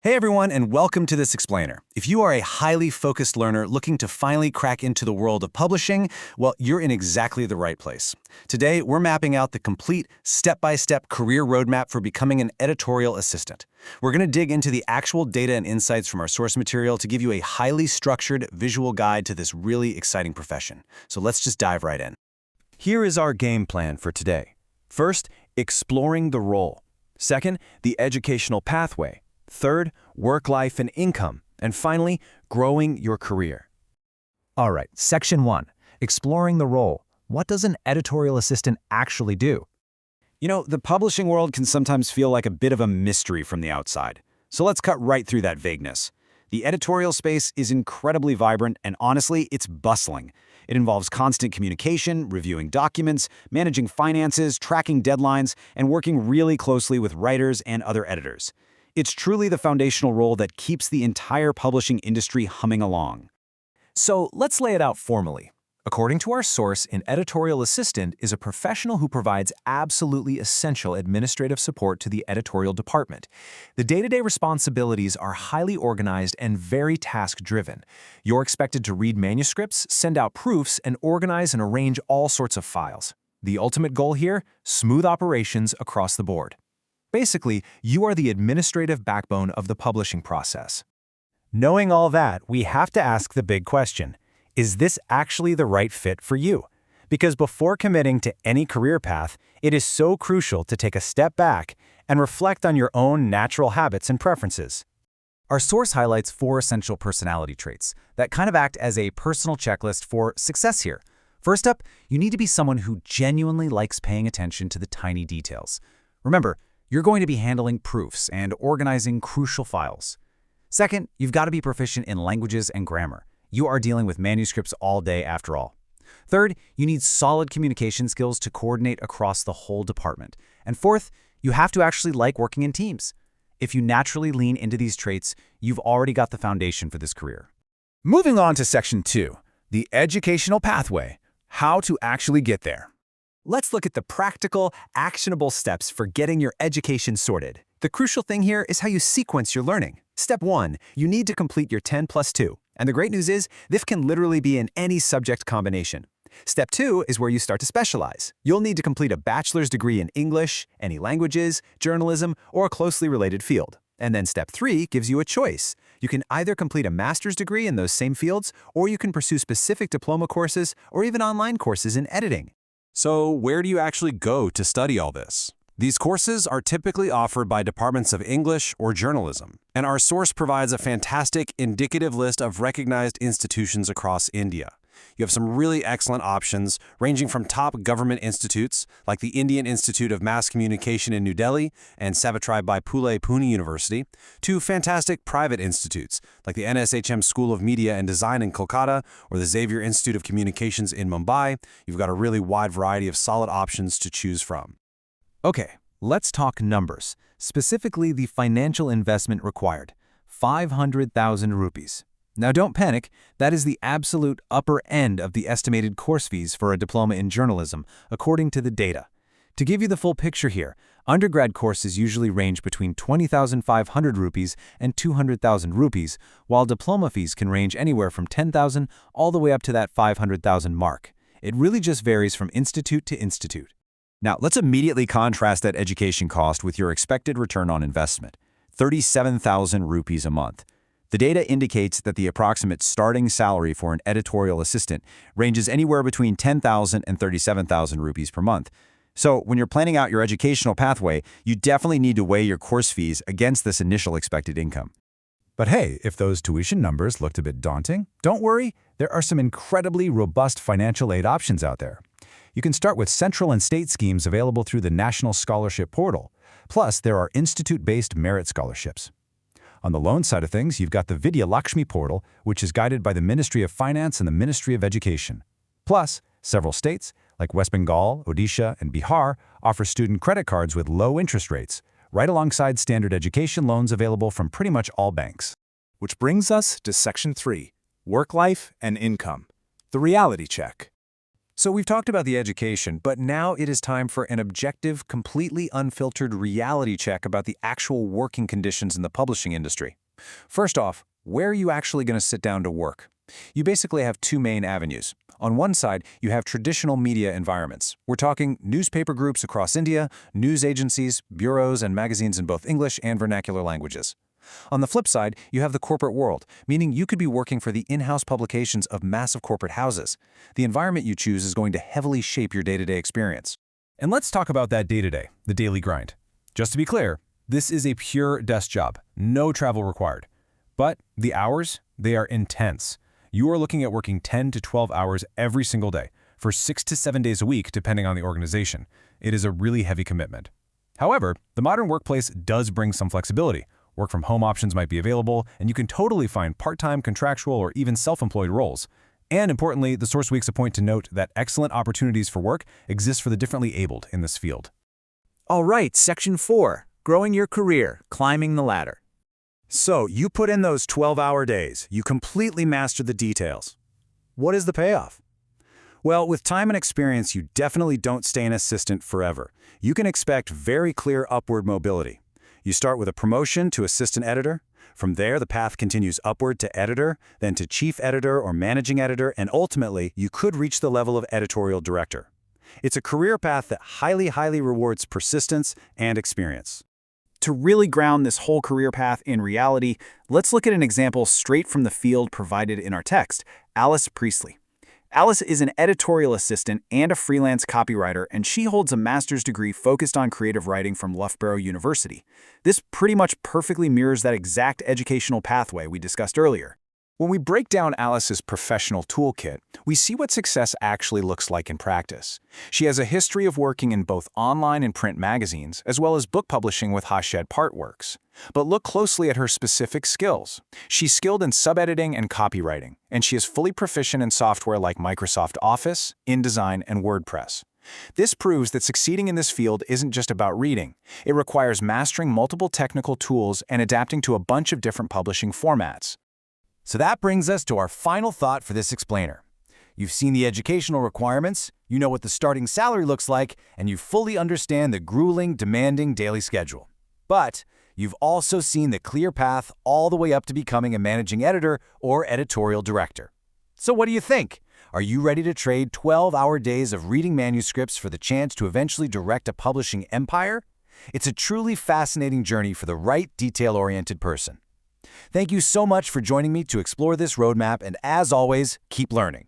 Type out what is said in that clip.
Hey everyone, and welcome to this explainer. If you are a highly focused learner looking to finally crack into the world of publishing, well, you're in exactly the right place. Today, we're mapping out the complete step-by-step career roadmap for becoming an editorial assistant. We're going to dig into the actual data and insights from our source material to give you a highly structured visual guide to this really exciting profession. So let's just dive right in. Here is our game plan for today. First, exploring the role. Second, the educational pathway. Third, work life and income. And finally, growing your career. All right, Section 1, exploring the role. What does an editorial assistant actually do? You know, the publishing world can sometimes feel like a bit of a mystery from the outside. So let's cut right through that vagueness. The editorial space is incredibly vibrant, and honestly, it's bustling. It involves constant communication, reviewing documents, managing finances, tracking deadlines, and working really closely with writers and other editors. It's truly the foundational role that keeps the entire publishing industry humming along. So let's lay it out formally. According to our source, an editorial assistant is a professional who provides absolutely essential administrative support to the editorial department. The day-to-day responsibilities are highly organized and very task-driven. You're expected to read manuscripts, send out proofs, and organize and arrange all sorts of files. The ultimate goal here? Smooth operations across the board. Basically, you are the administrative backbone of the publishing process. Knowing all that, we have to ask the big question. Is this actually the right fit for you? Because before committing to any career path, it is so crucial to take a step back and reflect on your own natural habits and preferences. Our source highlights 4 essential personality traits that kind of act as a personal checklist for success here. First up, you need to be someone who genuinely likes paying attention to the tiny details. Remember, you're going to be handling proofs and organizing crucial files. Second, you've got to be proficient in languages and grammar. You are dealing with manuscripts all day after all. Third, you need solid communication skills to coordinate across the whole department. And fourth, you have to actually like working in teams. If you naturally lean into these traits, you've already got the foundation for this career. Moving on to Section 2, the educational pathway, how to actually get there. Let's look at the practical, actionable steps for getting your education sorted. The crucial thing here is how you sequence your learning. Step 1, you need to complete your 10+2. And the great news is, this can literally be in any subject combination. Step 2 is where you start to specialize. You'll need to complete a bachelor's degree in English, any languages, journalism, or a closely related field. And then Step 3 gives you a choice. You can either complete a master's degree in those same fields, or you can pursue specific diploma courses or even online courses in editing. So where do you actually go to study all this? These courses are typically offered by departments of English or journalism, and our source provides a fantastic indicative list of recognized institutions across India. You have some really excellent options ranging from top government institutes like the Indian Institute of Mass Communication in New Delhi and Savitribai Phule Pune University to fantastic private institutes like the NSHM School of Media and Design in Kolkata or the Xavier Institute of Communications in Mumbai. You've got a really wide variety of solid options to choose from. Okay, let's talk numbers, specifically the financial investment required, 500,000 rupees. Now don't panic, that is the absolute upper end of the estimated course fees for a diploma in journalism, according to the data. To give you the full picture here, undergrad courses usually range between 20,500 rupees and 200,000 rupees, while diploma fees can range anywhere from 10,000 all the way up to that 500,000 mark. It really just varies from institute to institute. Now, let's immediately contrast that education cost with your expected return on investment, 37,000 rupees a month. The data indicates that the approximate starting salary for an editorial assistant ranges anywhere between 10,000 and 37,000 rupees per month. So when you're planning out your educational pathway, you definitely need to weigh your course fees against this initial expected income. But hey, if those tuition numbers looked a bit daunting, don't worry, there are some incredibly robust financial aid options out there. You can start with central and state schemes available through the National Scholarship Portal. Plus, there are institute-based merit scholarships. On the loan side of things, you've got the Vidya Lakshmi portal, which is guided by the Ministry of Finance and the Ministry of Education. Plus, several states, like West Bengal, Odisha, and Bihar, offer student credit cards with low interest rates, right alongside standard education loans available from pretty much all banks. Which brings us to Section 3, Work Life and Income, the reality check. So we've talked about the education, but now it is time for an objective, completely unfiltered reality check about the actual working conditions in the publishing industry. First off, where are you actually going to sit down to work? You basically have two main avenues. On one side, you have traditional media environments. We're talking newspaper groups across India, news agencies, bureaus, and magazines in both English and vernacular languages. On the flip side, you have the corporate world, meaning you could be working for the in-house publications of massive corporate houses. The environment you choose is going to heavily shape your day-to-day experience. And let's talk about that day-to-day, the daily grind. Just to be clear, this is a pure desk job, no travel required. But the hours, they are intense. You are looking at working 10 to 12 hours every single day, for 6 to 7 days a week, depending on the organization. It is a really heavy commitment. However, the modern workplace does bring some flexibility. Work from home options might be available, and you can totally find part-time, contractual, or even self-employed roles. And importantly, the source makes a point to note that excellent opportunities for work exist for the differently abled in this field. All right, Section 4, Growing Your Career, Climbing the Ladder. So, you put in those 12-hour days. You completely mastered the details. What is the payoff? Well, with time and experience, you definitely don't stay an assistant forever. You can expect very clear upward mobility. You start with a promotion to assistant editor. From there, the path continues upward to editor, then to chief editor or managing editor, and ultimately, you could reach the level of editorial director. It's a career path that highly rewards persistence and experience. To really ground this whole career path in reality, let's look at an example straight from the field provided in our text, Alice Priestley. Alice is an editorial assistant and a freelance copywriter, and she holds a master's degree focused on creative writing from Loughborough University. This pretty much perfectly mirrors that exact educational pathway we discussed earlier. When we break down Alice's professional toolkit, we see what success actually looks like in practice. She has a history of working in both online and print magazines, as well as book publishing with Hachette Partworks. But look closely at her specific skills. She's skilled in sub-editing and copywriting, and she is fully proficient in software like Microsoft Office, InDesign, and WordPress. This proves that succeeding in this field isn't just about reading. It requires mastering multiple technical tools and adapting to a bunch of different publishing formats. So that brings us to our final thought for this explainer. You've seen the educational requirements, you know what the starting salary looks like, and you fully understand the grueling, demanding daily schedule. But you've also seen the clear path all the way up to becoming a managing editor or editorial director. So what do you think? Are you ready to trade 12-hour days of reading manuscripts for the chance to eventually direct a publishing empire? It's a truly fascinating journey for the right detail-oriented person. Thank you so much for joining me to explore this roadmap, and as always, keep learning.